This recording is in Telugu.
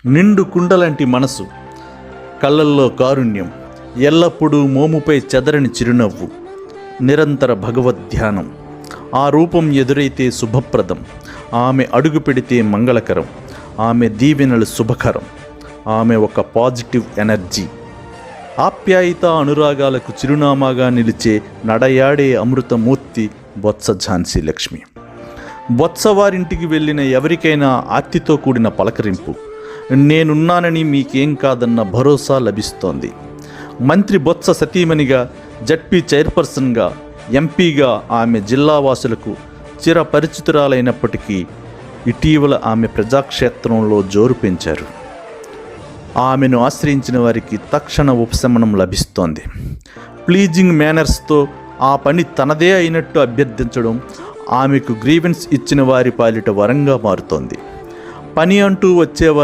నిండు కుండలాంటి మనసు, కళ్ళల్లో కారుణ్యం, ఎల్లప్పుడూ మోముపై చెదరని చిరునవ్వు, నిరంతర భగవద్ధ్యానం. ఆ రూపం ఎదురైతే శుభప్రదం, ఆమె అడుగు పెడితే మంగళకరం, ఆమె దీవెనలు శుభకరం. ఆమె ఒక పాజిటివ్ ఎనర్జీ, ఆప్యాయత అనురాగాలకు చిరునామాగా నిలిచే నడయాడే అమృతమూర్తి బొత్స ఝాన్సీ లక్ష్మి. బొత్స వారింటికి వెళ్ళిన ఎవరికైనా ఆర్తితో కూడిన పలకరింపు, నేనున్నానని మీకేం కాదన్న భరోసా లభిస్తోంది. మంత్రి బొత్స సతీమణిగా, జడ్పీ చైర్పర్సన్గా, ఎంపీగా ఆమె జిల్లావాసులకు చిరపరిచితురాలైనప్పటికీ ఇటీవల ఆమె ప్రజాక్షేత్రంలో జోరు పెంచారు. ఆమెను ఆశ్రయించిన వారికి తక్షణ ఉపశమనం లభిస్తోంది. ప్లీజింగ్ మేనర్స్తో ఆ పని తనదే అయినట్టు అభ్యర్థించడం ఆమెకు గ్రీవెన్స్ ఇచ్చిన వారి పాలిట వరంగా మారుతోంది. పని అంటూ వచ్చేవారి